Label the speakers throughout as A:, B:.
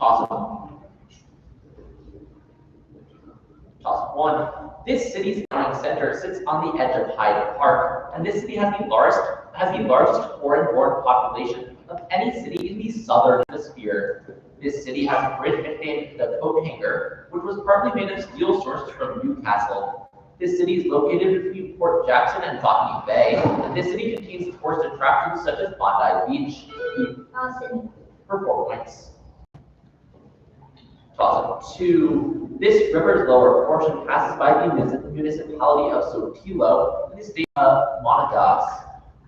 A: Toss one. This city's economic center sits on the edge of Hyde Park, and this city has the largest foreign-born population of any city in the southern hemisphere. This city has a bridge nicknamed the Coat Hanger, which was partly made of steel sourced from Newcastle. This city is located between Port Jackson and Botany Bay, and this city contains tourist attractions such as Bondi Beach. For 4 points. Toss 2. This river's lower portion passes by the municipality of Sotelo in the state of Monagas.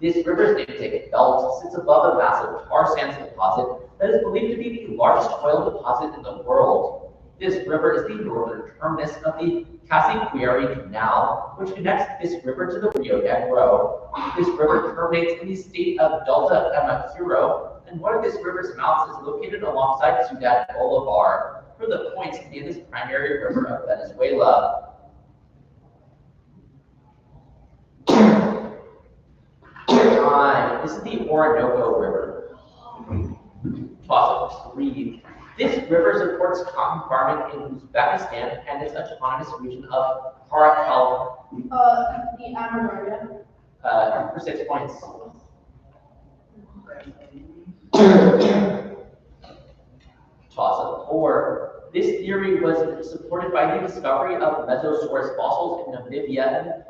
A: This river's namesake belt sits above a massive tar sands deposit that is believed to be the largest oil deposit in the world. This river is the northern terminus of the Cassiquiare Canal, which connects this river to the Rio Negro. This river terminates in the state of Delta Amacuro, and one of this river's mouths is located alongside Ciudad Bolivar. For the points, name this primary river of Venezuela. This is the Orinoco River. Toss 3. This river supports cotton farming in Uzbekistan and its autonomous region of Karacal.
B: The Amarillo.
A: For 6 points. Toss 4. This theory was supported by the discovery of Mesosaurus fossils in Namibia and the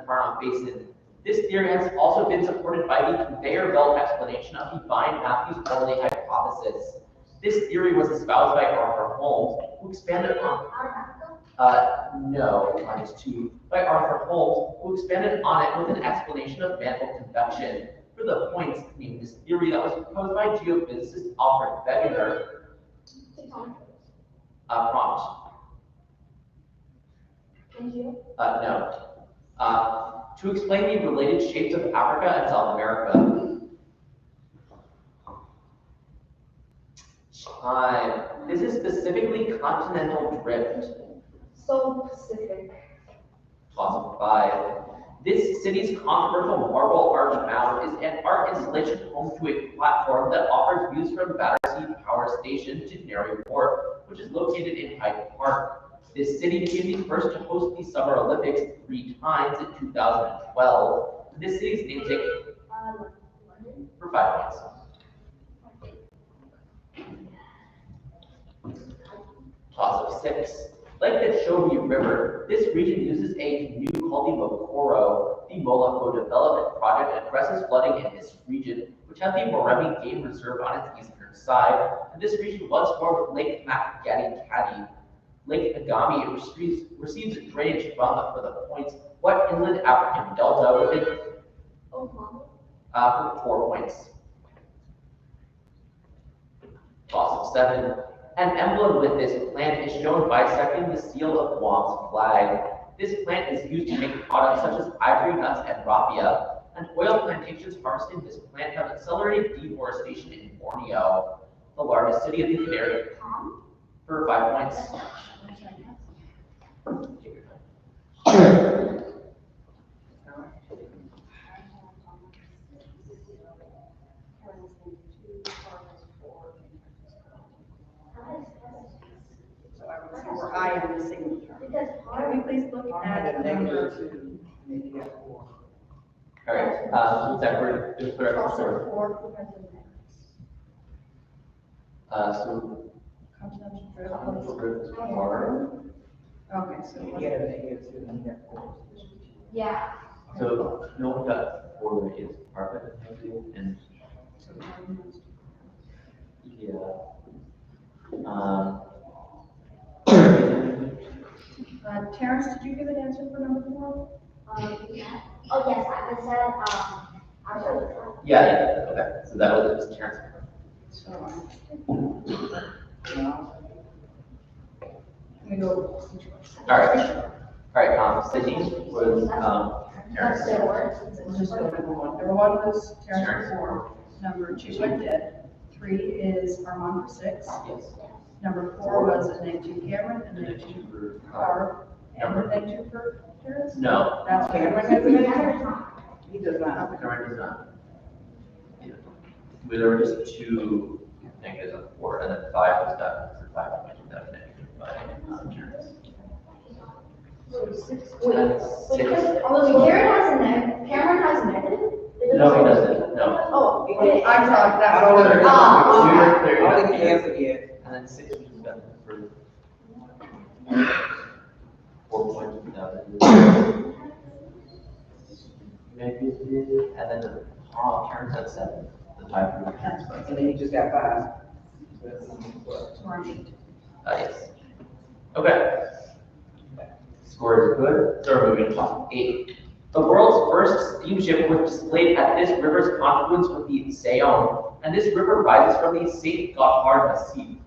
A: Parna Basin. This theory has also been supported by the conveyor belt explanation of the Vine-Matthews-Morley hypothesis. This theory was espoused by Arthur Holmes, who expanded on by Arthur Holmes, who expanded on it with an explanation of mantle convection. For the points, name this theory that was proposed by geophysicist Alfred Wegener. Prompt. No. To explain the related shapes of Africa and South America. This is specifically continental drift.
B: So specific.
A: Toss 5. This city's controversial marble arch mound is an art installation home to a platform that offers views from Battersea Power Station to Canary Wharf, which is located in Hyde Park. This city became the first to host the Summer Olympics 3 times in 2012. This city's namesake for 5 points. Toss of 6. Like the Shobi River, this region uses a canoe called the Mokoro. The Moloko Development Project addresses flooding in this region, which has the Moremi Game Reserve on its eastern side, and this region once formed Lake Makgadikati. Lake Agami receives drainage from for the points. What inland African delta within for 4 points. Toss of 7. An emblem with this plant is shown bisecting the seal of Guam's flag. This plant is used to make products such as ivory nuts and raffia, and oil plantations harvesting this plant have accelerated deforestation in Borneo, the largest city of the Canary. For 5 points.
C: Or I am missing. Can we please look at number 2?
A: All right, Zachary, just put our answer. So continental drift is 4.
C: Okay, so
D: You get a negative 2 and you get 4.
B: Yeah.
A: So no one got 4 is perfect, and yeah.
C: Terrence, did you give an answer for number 4?
B: Yeah. Oh yes, I said
A: Yeah, okay. So that was Terrence.
C: So, let me go.
A: All right, Sydney was Terrence.
C: We'll just go number 1. Number 1 was Terrence for 4. Number 2 went dead. 3 is Armand for 6.
A: Yes.
C: Number 4 was a -2 Cameron, and -2 for Carr, and a -2 for Terrence?
A: No.
C: That's Cameron has a -2? He does not.
A: Cameron does not. Yeah. There were just 2 -4, and then 5 was that for 5 points without a -5 turns.
B: Jared has a negative, Cameron has a negative?
A: No, he doesn't, no.
B: Oh, okay.
C: I thought that
D: I don't know.
C: was.
D: I don't think he answered yet.
A: And then 6 was done for 4 points without a negative, and then the turns at 7, the 5 for turns.
D: And then he just got 5.
A: Yes. Okay. Score is good. So we're moving to top 8. The world's first steamship was displayed at this river's confluence with the Saône, and this river rises from the St. Gotthard Sea.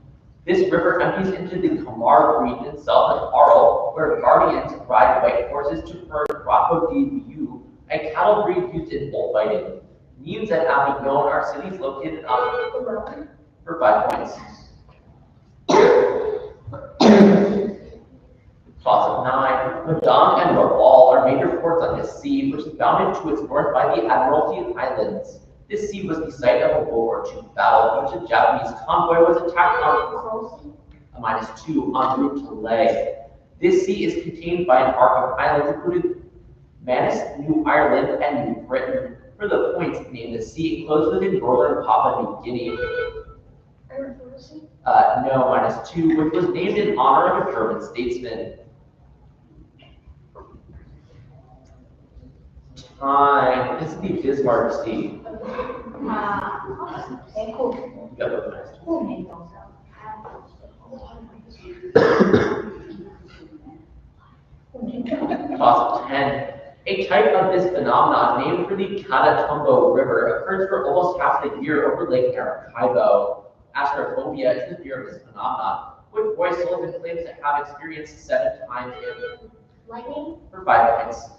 A: This river empties into the Camargue region south of Arles, where guardians ride white horses to herd crocodile, a cattle breed used in bullfighting. Nimes and Avignon are cities located on for 5 points. Toss of 9. Meudon and Laval are major ports on this sea, which is bounded to its north by the Admiralty Islands. This sea was the site of a World War II battle in which a Japanese convoy was attacked on a -2 en route to Leh. This sea is contained by an arc of islands, including Manus, New Ireland, and New Britain. For the points, name the sea enclosed within northern Papua New Guinea. No, -2, which was named in honor of a German statesman. Time. This is the Bismarck Sea.
B: Cool.
A: You got both nice.
B: Cool name also.
A: Toss of 10. A type of this phenomenon, named for the Catatumbo River, occurs for almost half the year over Lake Maracaibo. Astrophobia is the fear of this phenomenon, which Roy Sullivan claims to have experienced 7 times
B: Lightning?
A: for 5 points.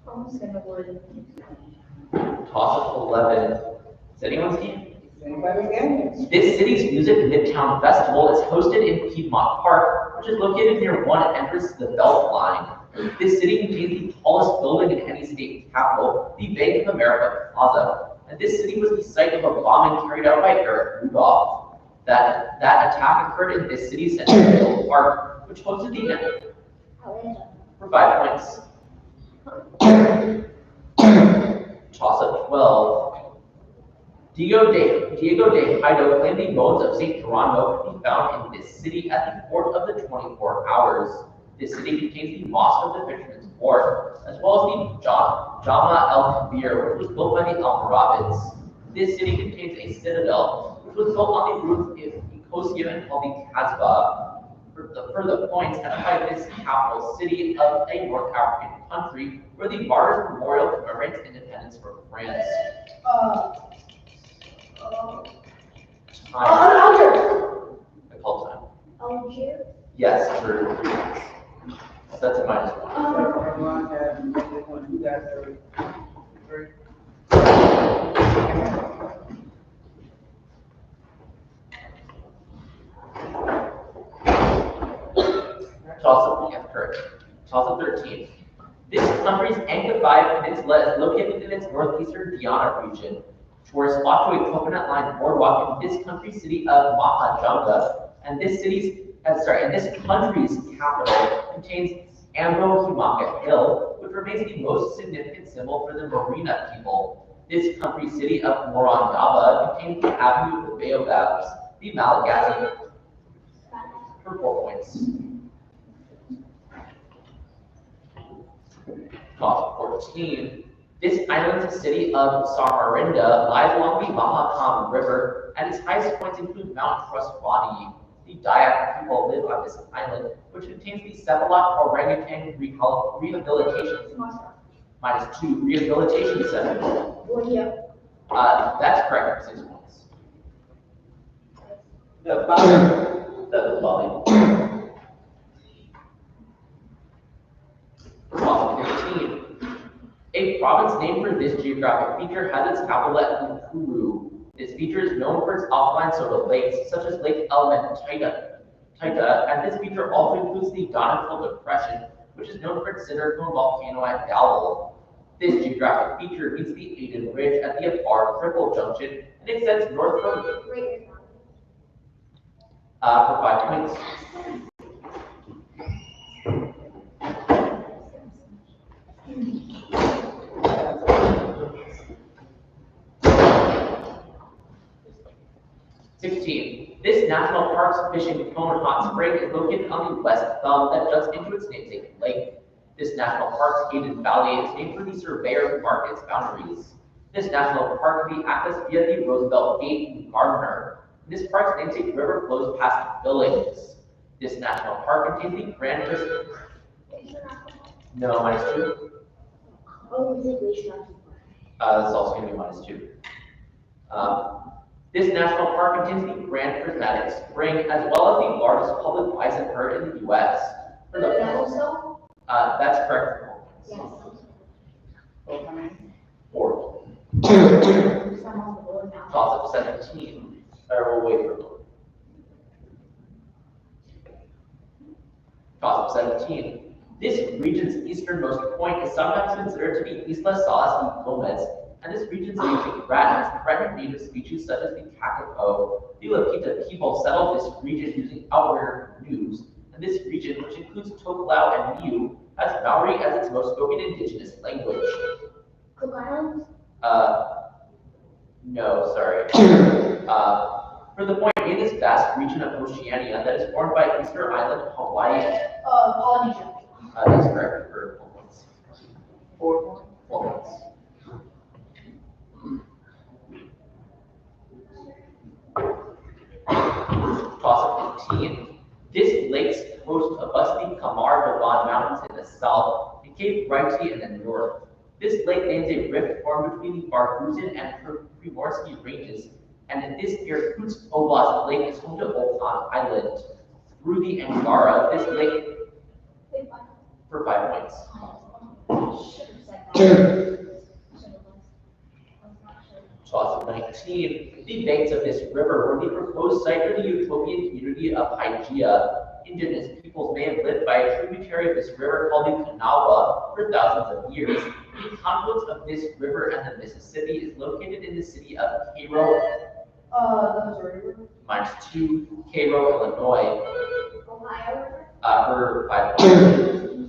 B: Almost in the wood.
A: Toss of 11. Is anyone see?
D: Anybody again?
A: This city's Music Midtown Festival is hosted in Piedmont Park, which is located near one entrance to the Beltline. This city contains the tallest building in any state capital, the Bank of America Plaza. And this city was the site of a bombing carried out by Eric Rudolph. That attack occurred in this city's Central Park, which hosted the event for 5 points. Toss of 12. Diego de Haido claimed the bones of St. Geronimo could be found in this city at the Port of the 24 Hours. This city contains the Mosque of the Fisherman's Wharf, as well as the Jama El Kabir, which was built by the Almoravids. This city contains a citadel, which was built on the roof of Nicosia and called the Kasbah. For the points, identify this capital city of a North African country where the Martyrs Memorial commemorates independence from France. Time.
B: Algiers.
A: I call time.
B: Algiers?
A: Yes, for 3 points. That's a -1.
D: Everyone has negative 1. You guys are 3.
A: Toss of 13. This country's Angkor Peninsula is located in its northeastern Diana region. Tourists flock to a coconut-lined boardwalk in this country's city of Mahajanga, and this country's capital contains Ambo Himaka Hill, which remains the most significant symbol for the Marina people. This country's city of Morondava contains the Avenue of the Baobabs, the Malagasy, for 4 points. Top 14. This island's city of Samarinda lies along the Mahakam River, and its highest points include Mount Trustwani. The Dayak people live on this island, which contains the Sevalak Orangutan Rehabilitation -2 Rehabilitation Center. That's correct for 6 points. The Bali. Top 15. A province named for this geographic feature has its capital at Nakuru. This feature is known for its offline soda lakes, such as Lake Elementaita, and this feature also includes the Donatil Depression, which is known for its cinder cone volcano at Galway. This geographic feature meets the Aden Ridge at the Afar Triple Junction and extends north from for 5 points. This national park's fishing cone hot spring is located on the west thumb that juts into its namesake lake. This national park's Hayden Valley is named for the surveyor who marked its boundaries. This national park can be accessed via the Roosevelt Gate in Gardner. This park's namesake river flows past Billings. This national park contains the Grand No, -2.
B: Oh, is it Glacier?
A: This is also going to be -2. This national park contains the Grand Prismatic Spring, as well as the largest public bison herd in the U.S. That's correct.
B: Yes.
D: Oh, how many?
A: 4.
B: Some on the board now.
A: Toss up 17. Or we'll wait for it. Toss up 17. This region's easternmost point is sometimes considered to be Isla Salas y Gomez, and this region's ancient rat has threatened native species such as the kakapo. The Lapita people settled this region using outrigger canoes, and this region, which includes Tokelau and Niue, has Maori as its most spoken indigenous language.
B: Cook Islands?
A: No, sorry. For the point, in this vast region of Oceania that is formed by Easter Island, Hawaii.
B: Polynesia.
A: That's correct for 4 points.
D: 4.
A: 4 points. Toss of 15. This lake's host abuts the Kamar Daban Mountains in the south and Cape Righty in the north. This lake names a rift formed between the Barguzin and Primorsky ranges, and in this Irkutsk Oblast lake is home to Volcanic Island. Through the Angara, this lake for 5 points. Toss of 19. The banks of this river were the proposed site for the utopian community of Hygeia. Indigenous peoples may have lived by a tributary of this river called the Kanawha for thousands of years. The confluence of this river and the Mississippi is located in the city of Cairo,
C: The Missouri River.
A: -2, Cairo, Illinois,
B: Ohio.
A: for 5 points.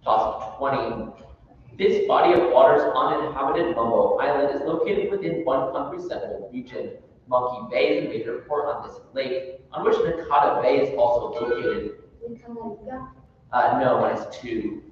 A: Toss of 20. This body of waters on uninhabited Mumbo Island is located within one country's central region. Monkey Bay is a major port on this lake, on which Nakata Bay is also located. No, -2.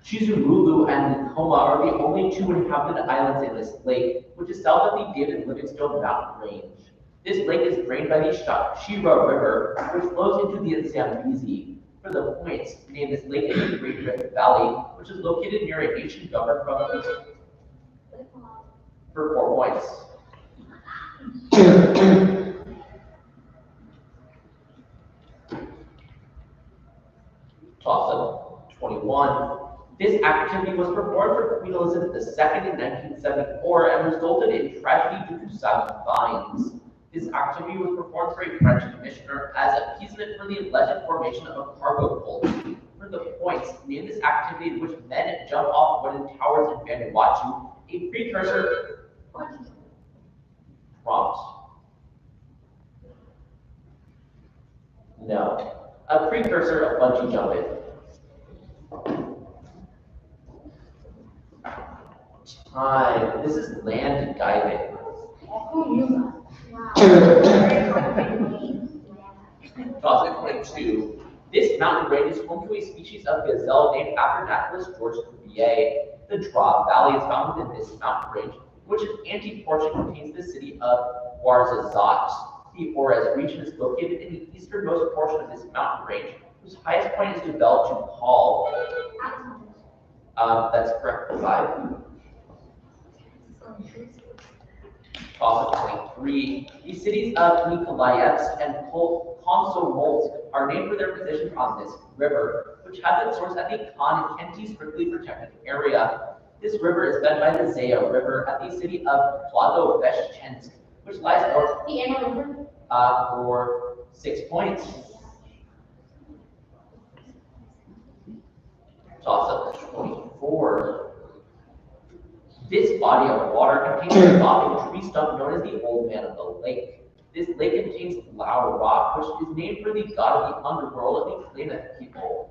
A: Chizumulu and Nikoma are the only 2 inhabited islands in this lake, which is south of the David Livingstone mountain range. This lake is drained by the Shira River, which flows into the Zambezi. For the points, name this lake in the Great Rift Valley, which is located near a nation governed from the for 4 points. Toss of 21. This activity was performed for Queen Elizabeth II in 1974 and resulted in tragedy due to silent vines. This activity was performed for a French commissioner as appeasement for the alleged formation of a cargo cult. For the points, name this activity in which men jump off wooden towers in Vanuatu, a precursor. Prompt? No. A precursor of bungee jumping. Time. This is land diving.
B: Who knew that?
A: Toss of 22. This mountain range is home to a species of gazelle named after naturalist George Cuvier. The Drop Valley is found within this mountain range, which in anti-portion contains the city of Ouarzazate. The Ores region is located in the easternmost portion of this mountain range, whose highest point is developed to Paul. That's correct for 5. Toss of 23. The cities of Nikolaevsk and Komsomolsk are named for their position on this river, which has its source at the Khan Kenti strictly protected area. This river is fed by the Zaya River at the city of Vladoveshchensk, which lies north
B: The Anna River?
A: for 6 points. Toss up 24. This body of water contains a bobbing tree stump known as the Old Man of the Lake. This lake contains loud rock, which is named for the god of the underworld of the Klamath people.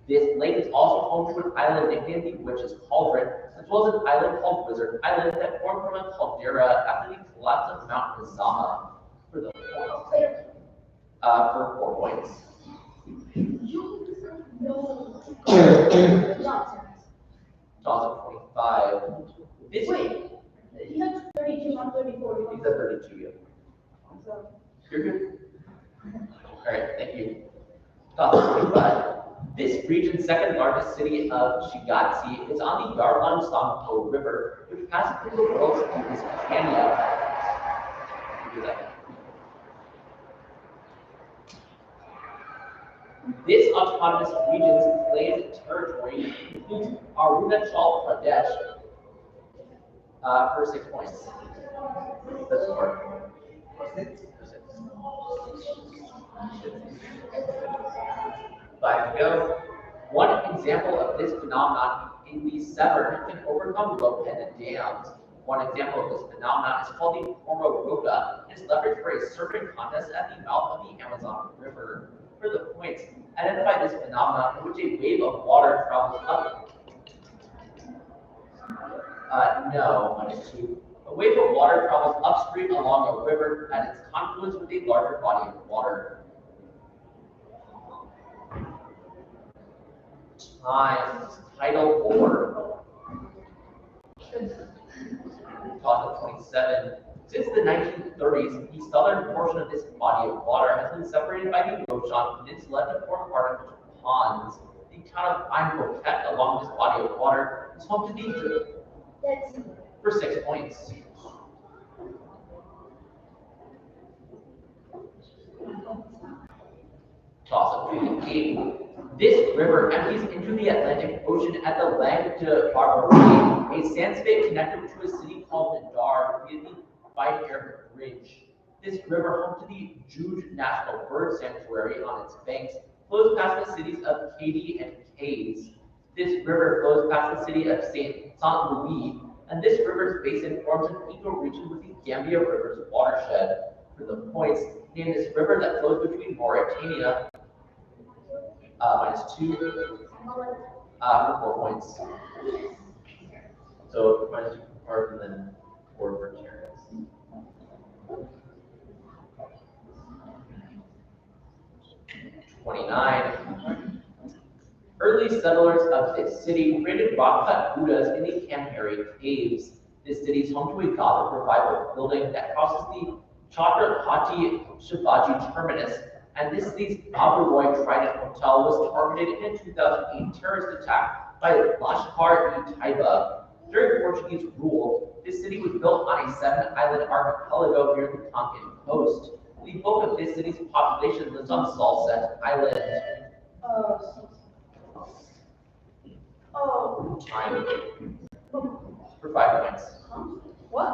A: This lake is also home to an island nicknamed the Witch's Cauldron, as well as an island called Wizard Island that formed from a caldera after the collapse of Mount Kazama. For the for 4 points. Toss of 25. This
B: Wait, you have 32, not 34.
A: He's at 32, yeah. You're good. Alright, thank you. Toss of 25. This region's second largest city of Shigatse is on the Yarlan-Sanpo River, which passes through the world's deepest canyon. Do that. This autonomous region's claimed territory includes Arunachal Pradesh for 6 points. That's 4. For 6. 5 to go. One example of this phenomenon in the Severn can overcome low-headed dams. One example of this phenomenon is called the Pororoca, and is leveraged for a surfing contest at the mouth of the Amazon River. For the points, identify this phenomenon in which a wave of water travels up. No, -2. A wave of water travels upstream along a river at its confluence with a larger body of water. Tidal bore. Toss of 27. Since the 1930s, the southern portion of this body of water has been separated by the Oceanic Peninsula to form artificial ponds. The town of Pine along this body of water is home to the for 6 points. Toss of 28. This river empties into the Atlantic Ocean at the Lac de Barbarie, a sand spit connected to a city called Nadar via the Five-Air Bridge. This river, home to the Jude National Bird Sanctuary on its banks, flows past the cities of Katy and Kays. This river flows past the city of Saint Louis, and this river's basin forms an ecoregion with the Gambia River's watershed. For the points, name this river that flows between Mauritania -2 for 4 points. So -2 for Park and then 4 for Terrace. Early settlers of this city created rock-cut Buddhas in the Kanheri caves. This city is home to a Gothic revival building that crosses the Chhatrapati Shivaji terminus, and this city's Abu Trident Hotel was targeted in a 2008 terrorist attack by Lashkar-e-Taiba. During Portuguese rule, this city was built on a 7-island archipelago near the Tonkin coast. The bulk of this city's population lives on Salsette Island. Time. For 5 points.
C: What?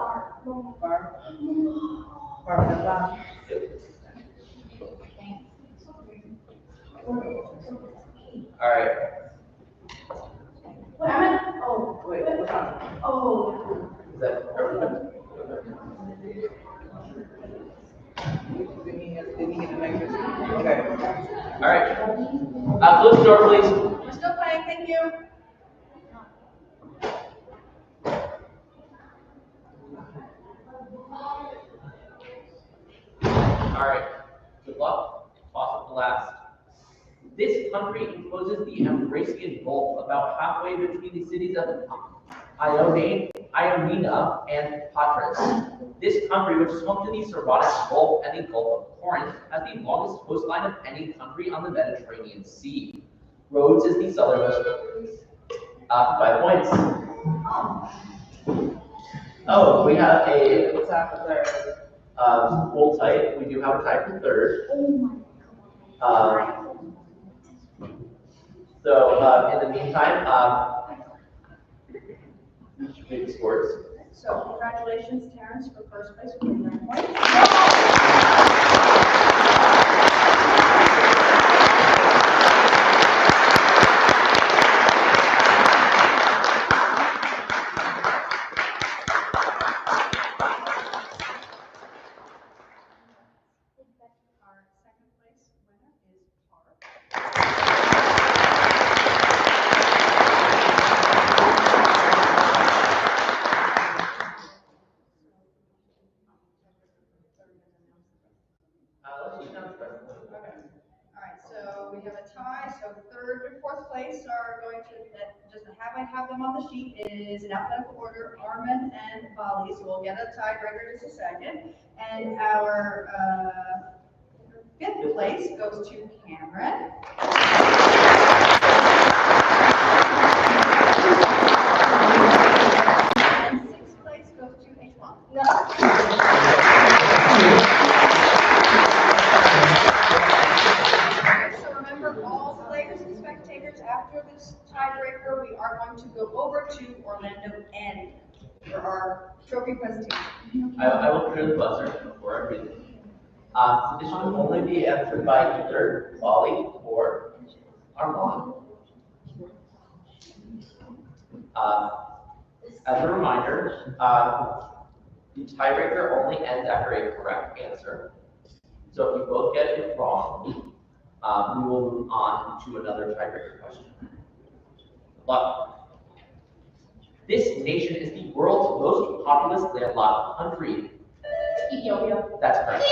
A: All right.
B: Wait, I'm at, oh,
D: Wait, what's on?
B: oh.
A: Is that everyone?
D: Okay.
A: All right. Close the door, please.
C: We're still playing, thank you.
A: All right. Good luck. Toss up the last. This country encloses the Ambracian Gulf about halfway between the cities of Ioannina and Patras. This country, which is home to the Saronic Gulf and the Gulf of Corinth, has the longest coastline of any country on the Mediterranean Sea. Rhodes is the southernmost. 5 points. Oh, we have a
D: What's after third?
A: hold tight. We do have a tie for third.
B: Oh my God.
A: So in the meantime, should we do the scores?
C: So congratulations, Terrence, for first place with 9 points. have them on the sheet is in alphabetical order, Armin and Bali, so we'll get a tiebreaker in just a second. And our fifth place goes to Cameron. And sixth place goes to H1. So remember, all players and spectators, after this tiebreaker, we are going to go over to Orlando N for our trophy presentation.
A: I will clear the buzzer before I read it. So this should only be answered by either Bali or Armand. As a reminder, the tiebreaker only ends after a correct answer. So if you both get it wrong, we will move on to another tiebreaker question. But this nation is the world's most populous landlocked country.
B: Ethiopia.
A: That's correct.